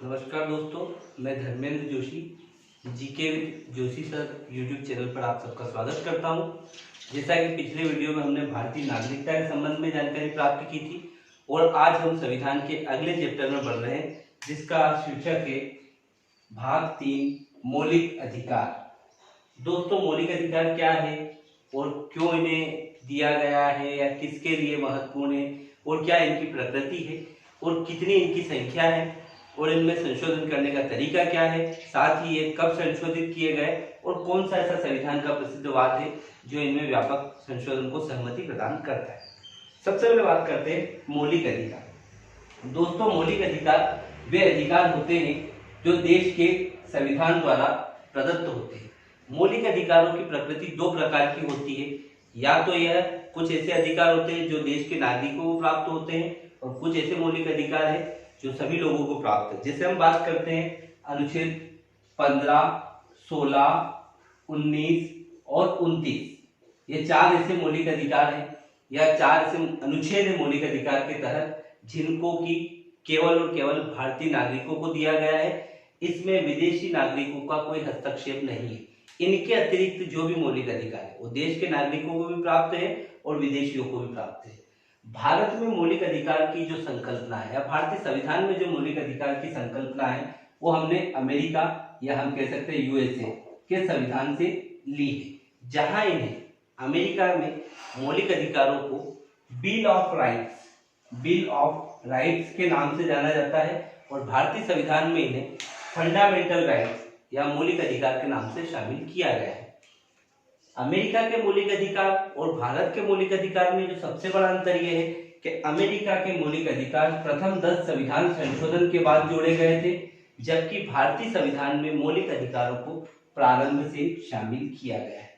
नमस्कार दोस्तों, मैं Dharmendra Joshi GK with Joshi sir YouTube channel पर आप सबका स्वागत करता हूं। जैसा कि पिछले वीडियो में हमने भारतीय नागरिकता के संबंध में जानकारी प्राप्त की थी और आज हम संविधान के अगले चैप्टर में बढ़ रहे हैं, जिसका शीर्षक है भाग 3 मौलिक अधिकार। दोस्तों, मौलिक अधिकार क्या है और क्यों इन्हें दिया गया है या किसके लिए महत्वपूर्ण है और क्या इनकी प्रकृति है और कितनी इनकी संख्या है और इनमें संशोधन करने का तरीका क्या है, साथ ही ये कब संशोधित किए गए और कौन सा ऐसा संविधान का प्रसिद्ध वाद है जो इनमें व्यापक संशोधन को सहमति प्रदान करता है। सबसे पहले बात करते हैं मौलिक अधिकार। दोस्तों, मौलिक अधिकार वे अधिकार होते हैं जो देश के संविधान द्वारा प्रदत्त होते हैं। मौलिक अधिकारों की प्रकृति दो प्रकार की होती है। या तो यह कुछ ऐसे अधिकार होते हैं जो देश के नागरिकों को प्राप्त होते हैं और कुछ ऐसे मौलिक अधिकार है जो सभी लोगों को प्राप्त है। जैसे हम बात करते हैं अनुच्छेद 15, 16, 19 और 29, ये चार ऐसे मौलिक अधिकार हैं या चार ऐसे अनुच्छेद है मौलिक अधिकार के तहत जिनको की केवल और केवल भारतीय नागरिकों को दिया गया है। इसमें विदेशी नागरिकों का कोई हस्तक्षेप नहीं है। इनके अतिरिक्त जो भी मौलिक अधिकार है वो देश के नागरिकों को भी प्राप्त है और विदेशियों को भी प्राप्त है। भारत में मौलिक अधिकार की जो संकल्पना है या भारतीय संविधान में जो मौलिक अधिकार की संकल्पना है वो हमने अमेरिका या हम कह सकते हैं यूएसए के संविधान से ली है, जहां इन्हें अमेरिका में मौलिक अधिकारों को बिल ऑफ राइट्स के नाम से जाना जाता है और भारतीय संविधान में इन्हें फंडामेंटल राइट्स या मौलिक अधिकार के नाम से शामिल किया गया है। अमेरिका के मौलिक अधिकार और भारत के मौलिक अधिकार में जो सबसे बड़ा अंतर यह है कि अमेरिका के मौलिक अधिकार प्रथम 10 संविधान संशोधन के बाद जोड़े गए थे, जबकि भारतीय संविधान में मौलिक अधिकारों को प्रारंभ से शामिल किया गया है।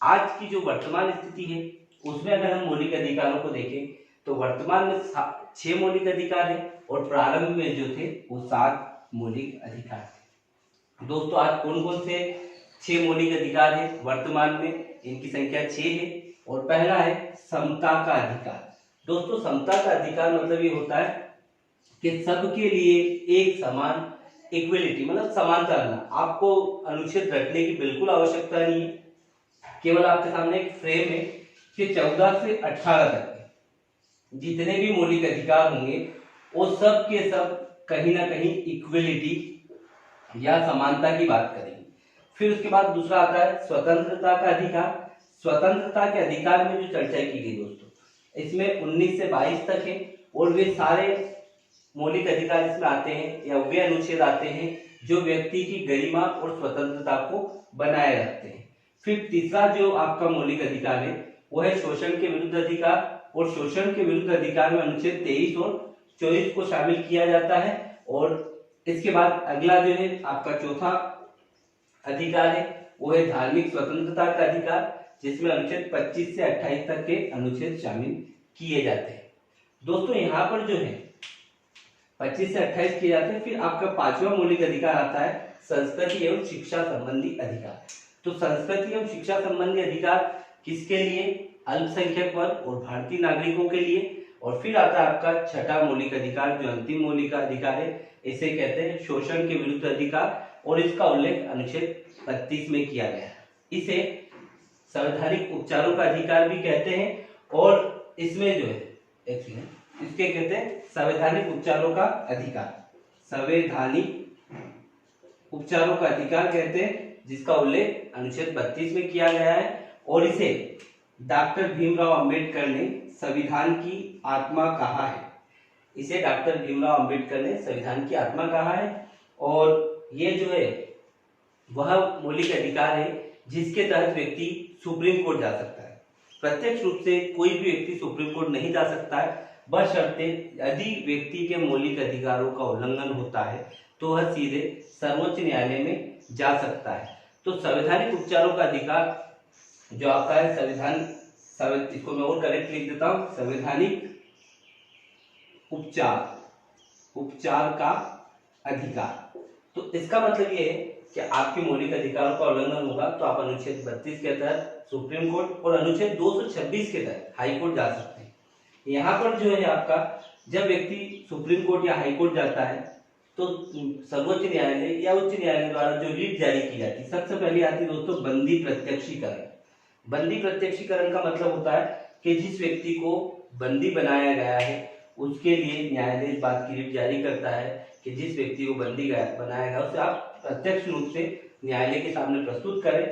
आज की जो वर्तमान स्थिति है उसमें अगर हम मौलिक अधिकारों को देखें तो वर्तमान में 6 मौलिक अधिकार है और प्रारंभ में जो थे वो 7 मौलिक अधिकार थे। दोस्तों, आज कौन कौन से 6 मौलिक अधिकार है वर्तमान में? इनकी संख्या 6 है और पहला है समता का अधिकार। दोस्तों, समता का अधिकार मतलब ये होता है कि सबके लिए एक समान इक्वलिटी मतलब समानता रहना। आपको अनुच्छेद रखने की बिल्कुल आवश्यकता नहीं है। केवल आपके सामने एक फ्रेम है कि 14 से 18 तक जितने भी मौलिक अधिकार होंगे वो सब के सब कहीं ना कहीं इक्वलिटी या समानता की बात करेंगे। फिर उसके बाद दूसरा आता है स्वतंत्रता का अधिकार। स्वतंत्रता के अधिकार में जो चर्चा की गई दोस्तों, इसमें 19 से 22 तक है और वे सारे मौलिक अधिकार इसमें आते हैं या वे अनुच्छेद आते हैं जो व्यक्ति की गरिमा और स्वतंत्रता को बनाए रखते हैं। फिर तीसरा जो आपका मौलिक अधिकार है वो है शोषण के विरुद्ध अधिकार और शोषण के विरुद्ध अधिकार में अनुच्छेद 23 और 24 को शामिल किया जाता है। और इसके बाद अगला जो है आपका चौथा अधिकार है वो है धार्मिक स्वतंत्रता का अधिकार, जिसमें अनुच्छेद 25 से 28 तक के अनुच्छेद शामिल किए जाते हैं। दोस्तों, यहाँ पर जो है 25 से 28 किए जाते हैं। फिर आपका 5वां मौलिक अधिकार आता है संस्कृति एवं शिक्षा संबंधी अधिकार। तो संस्कृति एवं शिक्षा संबंधी अधिकार किसके लिए? अल्पसंख्यक वर्ग और भारतीय नागरिकों के लिए। और फिर आता है आपका 6ठा मौलिक अधिकार जो अंतिम मौलिक अधिकार है, इसे कहते हैं शोषण के विरुद्ध अधिकार और इसका उल्लेख अनुच्छेद 32 में किया गया है। इसे संवैधानिक उपचारों का अधिकार भी कहते हैं और इसमें जो है इसके कहते हैं संवैधानिक उपचारों का अधिकार। संवैधानिक उपचारों का अधिकार कहते हैं जिसका उल्लेख अनुच्छेद 32 में किया गया है और इसे डॉक्टर भीमराव अंबेडकर ने संविधान की आत्मा कहा है। इसे डॉक्टर भीमराव अंबेडकर ने संविधान की आत्मा कहा है और ये जो है वह मौलिक अधिकार है जिसके तहत व्यक्ति सुप्रीम कोर्ट जा सकता है। प्रत्यक्ष रूप से कोई भी व्यक्ति सुप्रीम कोर्ट नहीं जा सकता है, बशर्ते यदि व्यक्ति के मौलिक अधिकारों का उल्लंघन होता है तो वह सीधे सर्वोच्च न्यायालय में जा सकता है। तो संवैधानिक उपचारों का अधिकार जो आपका है इसको मैं और करेक्ट लिख देता हूं, संवैधानिक उपचार का अधिकार। तो इसका मतलब ये है कि आपके मौलिक अधिकारों का उल्लंघन होगा तो आप अनुच्छेद 32 के तहत सुप्रीम कोर्ट और अनुच्छेद 226 के तहत हाई कोर्ट जा सकते हैं। यहाँ पर जो है आपका जब व्यक्ति सुप्रीम कोर्ट या हाई कोर्ट जाता है तो सर्वोच्च न्यायालय या उच्च न्यायालय द्वारा जो रीट जारी की जाती है, सबसे पहले आती है दोस्तों बंदी प्रत्यक्षीकरण। बंदी प्रत्यक्षीकरण का मतलब होता है कि जिस व्यक्ति को बंदी बनाया गया है उसके लिए न्यायालय इस बात की रीट जारी करता है कि जिस व्यक्ति को बंदी बनाया गया उसे आप प्रत्यक्ष रूप से न्यायालय के सामने प्रस्तुत करें।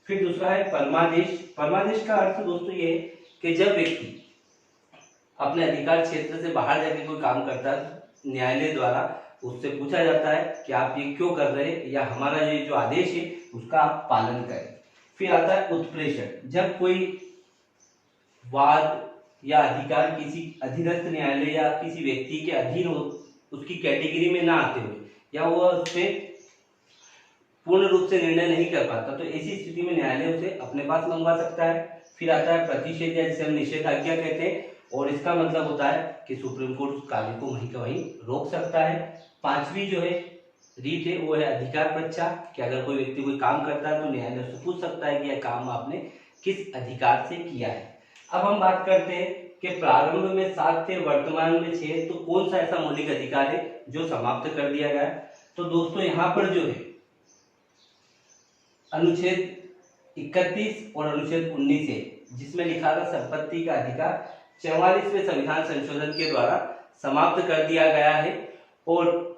फिर दूसरा है परमादेश। परमादेश का अर्थ दोस्तों ये है कि जब व्यक्ति अपने अधिकार क्षेत्र से बाहर जाके कोई काम करता है, न्यायालय द्वारा उससे पूछा जाता है कि आप ये क्यों कर रहे हैं या हमारा ये जो आदेश है उसका आप पालन करें। फिर आता है उत्प्रेषण। जब कोई वाद या अधिकार किसी अधीनस्थ न्यायालय या किसी व्यक्ति के अधीन हो, उसकी कैटेगरी में ना आते हुए या वो उस पे पूर्ण रूप से निर्णय नहीं कर पाता, तो ऐसी स्थिति में न्यायालय उसे अपने पास मंगवा सकता है। फिर आता है प्रतिषेध या जिसे हम निषेधाज्ञा कहते हैं, और इसका मतलब होता है कि सुप्रीम कोर्ट उस कार्य को वहीं का वहीं रोक सकता है। पांचवी जो है रीट है वो है अधिकार परीक्षा, कि अगर कोई व्यक्ति कोई काम करता है तो न्यायालय उससे पूछ सकता है कि यह काम आपने किस अधिकार से किया है। अब हम बात करते हैं कि प्रारंभ में 7 थे, वर्तमान में 6, तो कौन सा ऐसा मौलिक अधिकार है जो समाप्त कर दिया गया है। तो दोस्तों यहाँ पर जो है अनुच्छेद 31 और अनुच्छेद 19 है, जिसमें लिखा था संपत्ति का अधिकार 44वें संविधान संशोधन के द्वारा समाप्त कर दिया गया है, और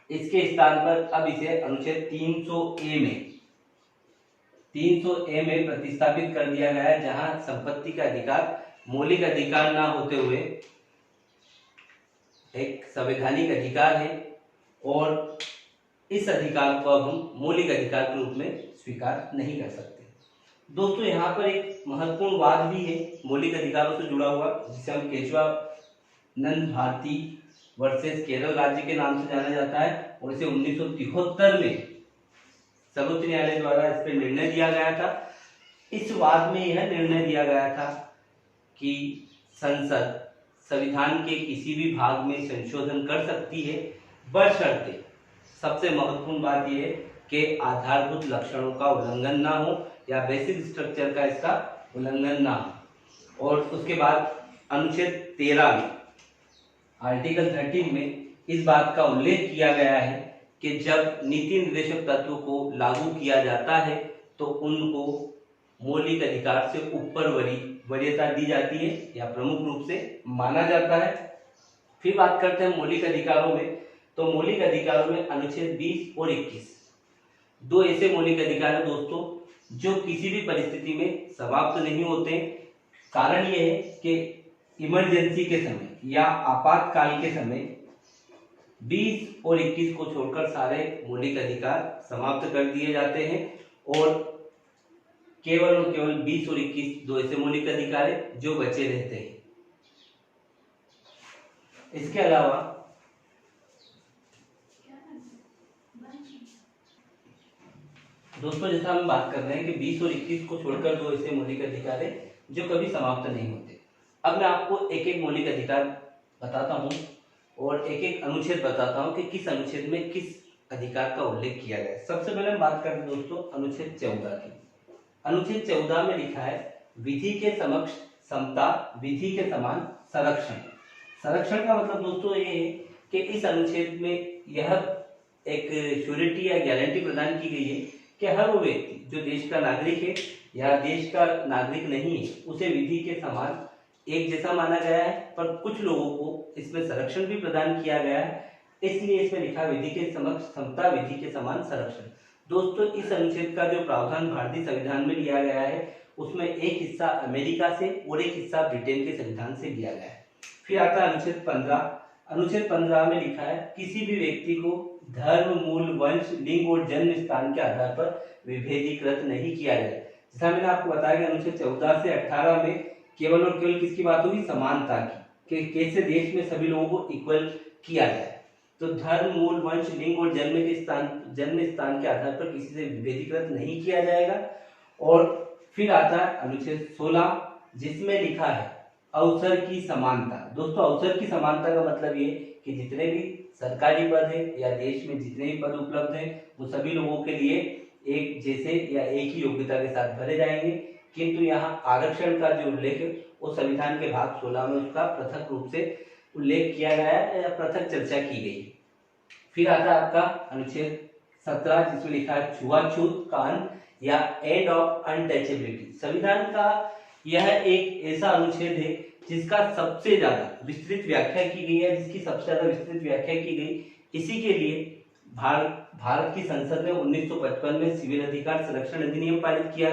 इसके स्थान पर अब इसे अनुच्छेद 300A में प्रतिस्थापित कर दिया गया है, जहां संपत्ति का अधिकार मौलिक अधिकार ना होते हुए एक संवैधानिक अधिकार है, और इस अधिकार को अब हम मौलिक अधिकार के रूप में स्वीकार नहीं कर सकते। दोस्तों यहाँ पर एक महत्वपूर्ण वाद भी है मौलिक अधिकारों से जुड़ा हुआ, जिसे हम केशवानंद भारती वर्सेस केरल राज्य के नाम से जाना जाता है, और इसे 1973 में सर्वोच्च न्यायालय द्वारा इस पर निर्णय दिया गया था। इस वाद में यह निर्णय दिया गया था कि संसद संविधान के किसी भी भाग में संशोधन कर सकती है, बशर्ते सबसे महत्वपूर्ण बात यह है कि आधारभूत लक्षणों का उल्लंघन ना हो या बेसिक स्ट्रक्चर का इसका उल्लंघन ना हो। और उसके बाद अनुच्छेद 13 में आर्टिकल 13 में इस बात का उल्लेख किया गया है कि जब नीति निर्देशक तत्व को लागू किया जाता है तो उनको मौलिक अधिकार से ऊपर वरीयता दी जाती है या प्रमुख रूप से माना जाता है। फिर बात करते हैं मौलिक अधिकारों में, तो मौलिक अधिकारों में अनुच्छेद 20 और 21 दो ऐसे मौलिक अधिकार है दोस्तों जो किसी भी परिस्थिति में समाप्त नहीं होते। कारण यह है कि इमरजेंसी के समय या आपातकाल के समय 20 और 21 को छोड़कर सारे मौलिक अधिकार समाप्त कर दिए जाते हैं, और केवल 20 और 21 दो ऐसे मौलिक अधिकार है जो बचे रहते हैं। इसके अलावा दोस्तों जैसा हम बात कर रहे हैं कि 20 और 21 को छोड़कर दो ऐसे मौलिक अधिकार है जो कभी समाप्त नहीं होते। अब मैं आपको एक एक मौलिक अधिकार बताता हूं और एक एक अनुच्छेद बताता हूं कि किस अनुच्छेद में किस अधिकार का उल्लेख किया गया है। सबसे पहले हम बात करते हैं दोस्तों अनुच्छेद 14 की। अनुच्छेद 14 में लिखा है विधि के समक्ष समता, विधि के समान संरक्षण। संरक्षण का मतलब दोस्तों ये है कि इस अनुच्छेद में यह एक श्योरिटी या गारंटी प्रदान की गई है कि हर वो व्यक्ति जो देश का नागरिक है या देश का नागरिक नहीं है उसे विधि के समान एक जैसा माना गया है, पर कुछ लोगों को इसमें संरक्षण भी प्रदान किया गया है। इसलिए इसमें लिखा विधि के समक्ष समता, विधि के समान संरक्षण। दोस्तों इस अनुच्छेद का जो प्रावधान भारतीय संविधान में लिया गया है उसमें एक हिस्सा अमेरिका से और एक हिस्सा ब्रिटेन के संविधान से लिया गया है। फिर आता है अनुच्छेद 15। अनुच्छेद 15 में लिखा है किसी भी व्यक्ति को धर्म, मूल, वंश, लिंग और जन्म स्थान के आधार पर विभेदीकृत नहीं किया जाए। जैसा मैंने आपको बताया कि अनुच्छेद 14 से 18 में केवल और केवल किसकी बात होगी, समानता की, कि कैसे देश में सभी लोगों को इक्वल किया जाए। तो धर्म, मूल, वंश, लिंग और जन्म स्थान के आधार पर किसी से विभेदीकृत नहीं किया जाएगा। और फिर आता है अनुच्छेद 16 जिसमें लिखा है अवसर की समानता। दोस्तों अवसर की समानता का मतलब ये कि जितने भी सरकारी पद है या देश में जितने भी पद उपलब्ध हैं वो सभी लोगों के लिए एक जैसे या एक ही योग्यता के साथ भरे जाएंगे। किंतु यहाँ आरक्षण का जो उल्लेख है वो संविधान के भाग 16 में उसका पृथक रूप से उल्लेख किया गया है या पृथक चर्चा की गई है। फिर आता है आपका अनुच्छेद 17 जिसमें लिखा है छुआछूत का अंत या एंड ऑफ अनटचेबिलिटी। संविधान का यह एक ऐसा अनुच्छेद है जिसका सबसे ज्यादा विस्तृत व्याख्या की गई है, जिसकी सबसे ज्यादा विस्तृत व्याख्या की गई। इसी के लिए भारत की संसद ने 1955 में सिविल अधिकार संरक्षण अधिनियम पारित किया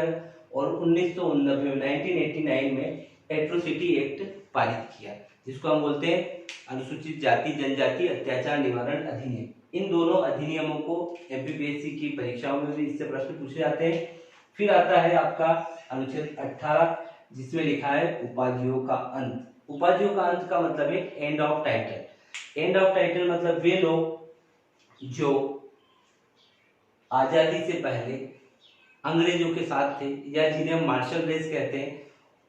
और 1989 में एट्रोसिटी एक्ट पारित किया, जिसको हम बोलते हैं अनुसूचित जाति जनजाति अत्याचार निवारण अधिनियम। इन दोनों अधिनियमों को एमपीपीएससी की परीक्षाओं में भी इससे प्रश्न पूछे जाते हैं। फिर आता है आपका अनुच्छेद 18 जिसमें लिखा है उपाधियों का अंत। उपाधियों का अंत का मतलब है end of title. End of title मतलब वे लोग जो आजादी से पहले अंग्रेजों के साथ थे या जिन्हें हम मार्शल रेस कहते हैं,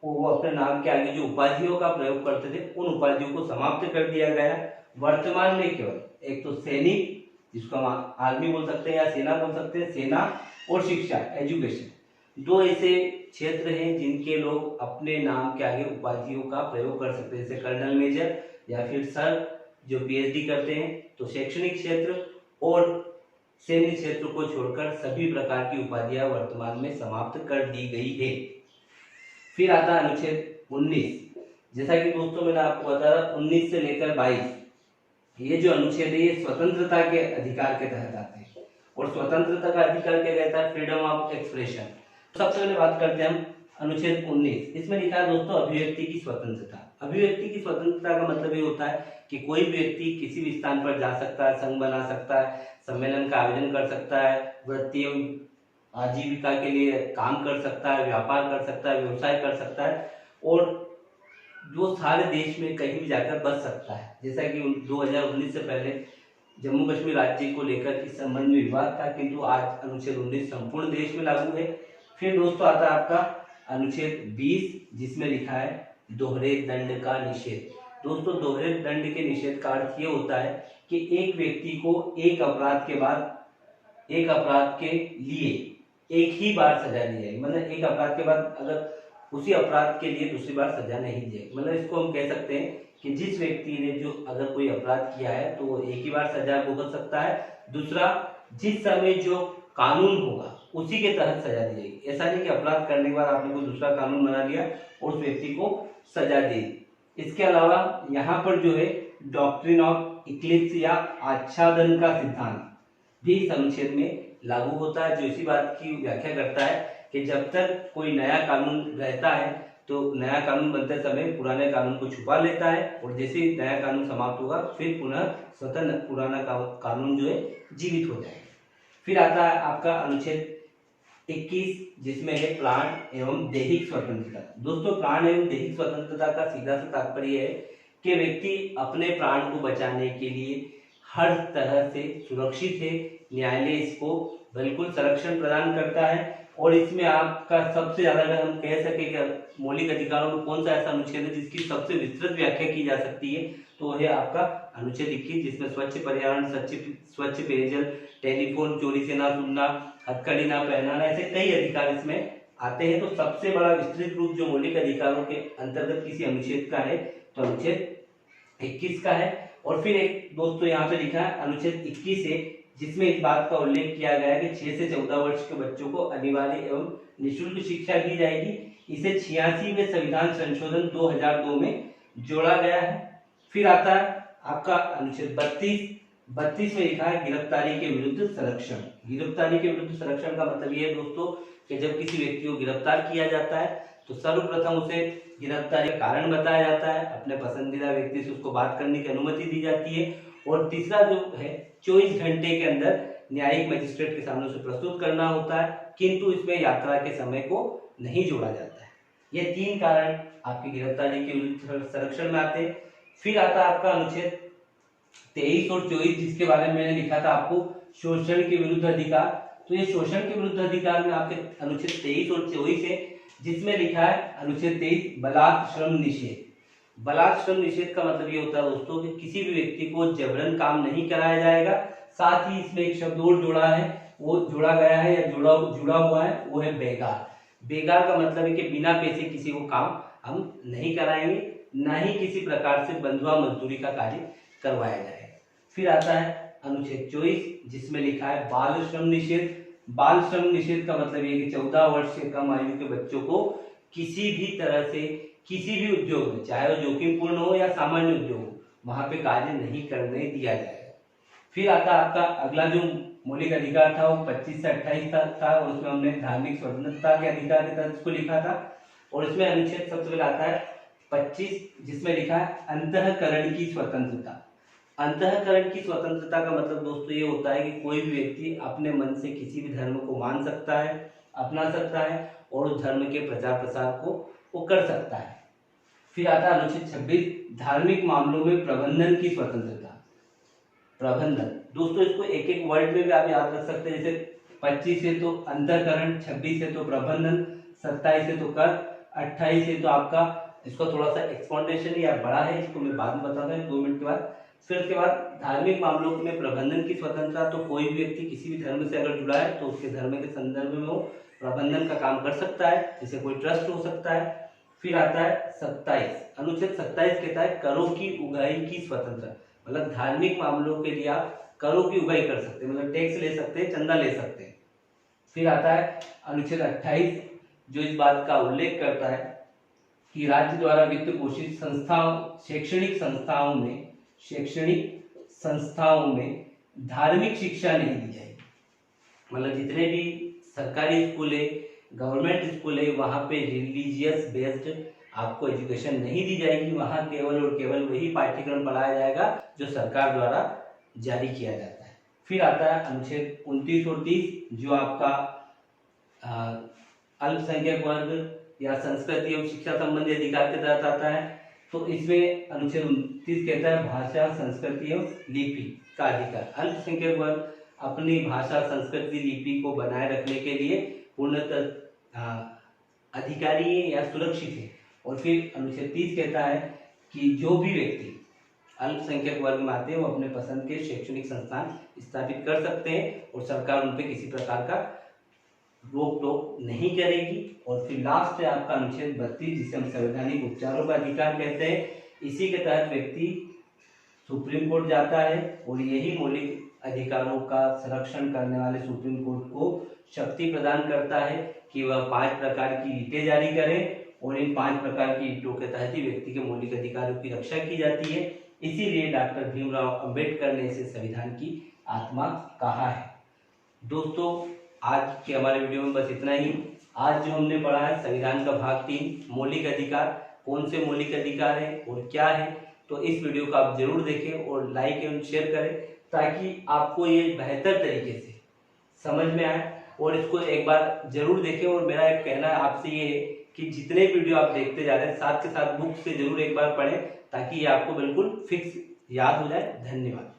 वो अपने नाम के आगे जो उपाधियों का प्रयोग करते थे उन उपाधियों को समाप्त कर दिया गया। वर्तमान में केवल एक तो सैनिक जिसको हम आर्मी बोल सकते हैं या सेना बोल सकते हैं, सेना और शिक्षा एजुकेशन, दो ऐसे क्षेत्र हैं जिनके लोग अपने नाम के आगे उपाधियों का प्रयोग कर सकते हैं, जैसे कर्नल मेजर या फिर सर जो पीएचडी करते हैं। तो शैक्षणिक क्षेत्र और सैन्य क्षेत्र को छोड़कर सभी प्रकार की उपाधियां वर्तमान में समाप्त कर दी गई है। फिर आता है अनुच्छेद 19। जैसा कि दोस्तों मैंने आपको बताया 19 से लेकर 22 ये जो अनुच्छेद है ये स्वतंत्रता के अधिकार के तहत आते हैं और स्वतंत्रता का अधिकार क्या कहता है, फ्रीडम ऑफ एक्सप्रेशन। सबसे पहले बात करते हैं हम अनुच्छेद 19। इसमें लिखा है दोस्तों अभिव्यक्ति की स्वतंत्रता। अभिव्यक्ति की स्वतंत्रता का मतलब ये होता है कि कोई भी व्यक्ति किसी भी स्थान पर जा सकता है, संघ बना सकता है, सम्मेलन का आयोजन कर सकता है, वृत्ति आजीविका के लिए काम कर सकता है, व्यापार कर सकता है, व्यवसाय कर सकता है और जो सारे देश में कहीं भी जाकर बच सकता है। जैसा कि 2019 से पहले जम्मू कश्मीर राज्य को लेकर इस संबंध में विवाद था, किंतु आज अनुच्छेद 19 संपूर्ण देश में लागू है। फिर दोस्तों आता है आपका अनुच्छेद 20 जिसमें लिखा है दोहरे दंड का निषेध। दोस्तों दोहरे दंड के निषेध का अर्थ ये होता है कि एक व्यक्ति को एक अपराध के बाद एक अपराध के लिए एक ही बार सजा दी जाएगी। मतलब एक अपराध के बाद अगर उसी अपराध के लिए दूसरी बार सजा नहीं दी जाएगी। मतलब इसको हम कह सकते हैं कि जिस व्यक्ति ने जो अगर कोई अपराध किया है तो वो एक ही बार सजा भुगत सकता है। दूसरा, जिस समय जो कानून होगा उसी के तहत सजा दी जाएगी। ऐसा नहीं कि अपराध करने के बाद आपने कोई दूसरा कानून बना लिया और उस व्यक्ति को सजा दी। इसके अलावा यहाँ पर जो है डॉक्ट्रिन ऑफ इक्लिप्स या आच्छादन का सिद्धांत भी इस अनुच्छेद में लागू होता है, जो इसी बात की व्याख्या करता है कि जब तक कोई नया कानून रहता है तो नया कानून बनते समय पुराने कानून को छुपा लेता है और जैसे ही नया कानून समाप्त होगा फिर पुनः स्वतः पुराना कानून जो है जीवित हो जाएगा। फिर आता है आपका अनुच्छेद 21 जिसमें है प्राण एवं दैहिक स्वतंत्रता। दोस्तों प्राण एवं दैहिक स्वतंत्रता का सीधा सा तात्पर्य है कि व्यक्ति अपने प्राण को बचाने के लिए हर तरह से सुरक्षित है। न्यायालय इसको बिल्कुल संरक्षण प्रदान करता है और इसमें आपका सबसे ज्यादा अगर हम कह सके कि मौलिक अधिकारों में कौन सा ऐसा अनुच्छेद है जिसकी सबसे विस्तृत व्याख्या की जा सकती है तो वह है आपका अनुच्छेद 21 जिसमें स्वच्छ पर्यावरण, स्वच्छ पेयजल, टेलीफोन चोरी से ना सुनना, हथकड़ी ना पहनाना, ऐसे कई अधिकार इसमें आते हैं। तो सबसे बड़ा विस्तृत रूप जो मौलिक अधिकारों के अंतर्गत किसी अनुच्छेद का है तो अनुच्छेद 21 का है। और फिर एक दोस्तों यहाँ पे लिखा है अनुच्छेद 21 है जिसमें इस बात का उल्लेख किया गया है कि 6 से 14 वर्ष के बच्चों को अनिवार्य एवं निःशुल्क शिक्षा दी जाएगी। इसे 86वें संविधान संशोधन 2002 में जोड़ा गया है। फिर आता है आपका अनुच्छेद 32 में लिखा है गिरफ्तारी के विरुद्ध संरक्षण। गिरफ्तारी के विरुद्ध संरक्षण का मतलब ये है दोस्तों कि जब किसी व्यक्ति को गिरफ्तार किया जाता है तो सर्वप्रथम उसे गिरफ्तारी का कारण बताया जाता है, अपने पसंदीदा व्यक्ति से उसको बात करने की अनुमति दी जाती है और तीसरा जो है 24 घंटे के अंदर न्यायिक मजिस्ट्रेट के सामने उसे प्रस्तुत करना होता है, किंतु इसमें यात्रा के समय को नहीं जोड़ा जाता है। ये 3 कारण आपकी गिरफ्तारी के विरुद्ध संरक्षण में आते हैं। फिर आता है आपका अनुच्छेद 23 और 24 जिसके बारे में मैंने लिखा था आपको शोषण के विरुद्ध अधिकार। तो ये शोषण के विरुद्ध अधिकार में आपके अनुच्छेद 23 और 24 है जिसमें लिखा है अनुच्छेद 23 बलात् श्रम निषेध। बलात् श्रम निषेध का मतलब ये होता है दोस्तों कि किसी भी व्यक्ति को जबरन काम नहीं कराया जाएगा। साथ ही इसमें एक शब्द और जोड़ा है, वो जोड़ा गया है या जुड़ा हुआ है, वो है बेगार। बेगार का मतलब है कि बिना पैसे किसी को काम हम नहीं कराएंगे, ना ही किसी प्रकार से बंधुआ मजदूरी का कार्य करवाया जाएगा। फिर आता है अनुच्छेद 24 जिसमें लिखा है बाल श्रम निषेध। बाल श्रम निषेध का मतलब ये कि 14 वर्ष से कम आयु के बच्चों को किसी भी तरह से किसी भी उद्योग में, चाहे वो जोखिमपूर्ण हो या सामान्य उद्योग हो, वहां पे कार्य नहीं करने दिया जाएगा। फिर आता आपका अगला जो मौलिक अधिकार था वो 25 से 28 था और उसमें हमने धार्मिक स्वतंत्रता के अधिकार के तहत इसको लिखा था। और इसमें अनुच्छेद सबसे पहले आता है 25 जिसमें लिखा है अंतःकरण की स्वतंत्रता। अंतःकरण की स्वतंत्रता का मतलब दोस्तों ये होता है कि कोई भी व्यक्ति अपने मन से किसी भी धर्म को मान सकता है, अपना सकता है और उस धर्म के प्रचार प्रसार को वो कर सकता है। फिर आता है अनुच्छेद 26 धार्मिक मामलों में प्रबंधन की स्वतंत्रता। प्रबंधन दोस्तों इसको एक एक वर्ड में भी आप याद रख सकते हैं, जैसे 25 से तो अंतःकरण, 26 से तो प्रबंधन, 27 से तो कर, 28 से तो आपका, इसको थोड़ा सा एक्सपांडेशन या बड़ा है, इसको मैं बाद में बताता हूँ 2 मिनट के बाद। फिर उसके बाद धार्मिक मामलों में प्रबंधन की स्वतंत्रता, तो कोई भी व्यक्ति किसी भी धर्म से अगर जुड़ा है तो उसके धर्म के संदर्भ में वो प्रबंधन का काम कर सकता है, जैसे कोई ट्रस्ट हो सकता है। फिर आता है 27 अनुच्छेद 27 कहता है करों की उगाही की स्वतंत्रता, मतलब धार्मिक मामलों के लिए आप करों की उगाही कर सकते हैं, मतलब टैक्स ले सकते हैं, चंदा ले सकते हैं। फिर आता है अनुच्छेद 28 जो इस बात का उल्लेख करता है कि राज्य द्वारा वित्त पोषित संस्थाओं, शैक्षणिक संस्थाओं में धार्मिक शिक्षा नहीं दी जाएगी। मतलब जितने भी सरकारी स्कूल है, गवर्नमेंट स्कूल है, वहाँ पे रिलीजियस बेस्ड आपको एजुकेशन नहीं दी जाएगी। वहाँ केवल और केवल वही पाठ्यक्रम पढ़ाया जाएगा जो सरकार द्वारा जारी किया जाता है। फिर आता है अनुच्छेद 29 और 30 जो आपका अल्पसंख्यक वर्ग या संस्कृति एवं शिक्षा संबंधी अधिकार के तहत आता है। तो इसमें अनुच्छेद 29 कहता है भाषा, संस्कृति एवं लिपि का अधिकार। अल्पसंख्यक वर्ग अपनी भाषा, संस्कृति, लिपि को बनाए रखने के लिए पूर्णतः अधिकारी है या सुरक्षित है। और फिर अनुच्छेद 30 कहता है कि जो भी व्यक्ति अल्पसंख्यक वर्ग में आते हैं वो अपने पसंद के शैक्षणिक संस्थान स्थापित कर सकते हैं और सरकार उन पर किसी प्रकार का रोक टोक नहीं करेगी। और फिर लास्ट है आपका अनुच्छेद 32 जिसे हम संवैधानिक उपचारों का अधिकार कहते हैं। इसी के तहत व्यक्ति सुप्रीम कोर्ट जाता है और यही मौलिक अधिकारों का संरक्षण करने वाले सुप्रीम कोर्ट को शक्ति प्रदान करता है कि वह 5 प्रकार की रीटें जारी करे और इन 5 प्रकार की रीटों के तहत ही व्यक्ति के मौलिक अधिकारों की रक्षा की जाती है। इसीलिए डॉक्टर भीमराव अंबेडकर ने इसे संविधान की आत्मा कहा है। दोस्तों आज के हमारे वीडियो में बस इतना ही। आज जो हमने पढ़ा है संविधान का भाग 3 मौलिक अधिकार, कौन से मौलिक अधिकार है और क्या है, तो इस वीडियो को आप जरूर देखें और लाइक एवं शेयर करें ताकि आपको ये बेहतर तरीके से समझ में आए और इसको एक बार जरूर देखें। और मेरा एक कहना आपसे ये है कि जितने वीडियो आप देखते जा रहे हैं साथ के साथ बुक से जरूर एक बार पढ़ें ताकि ये आपको बिल्कुल फिक्स याद हो जाए। धन्यवाद।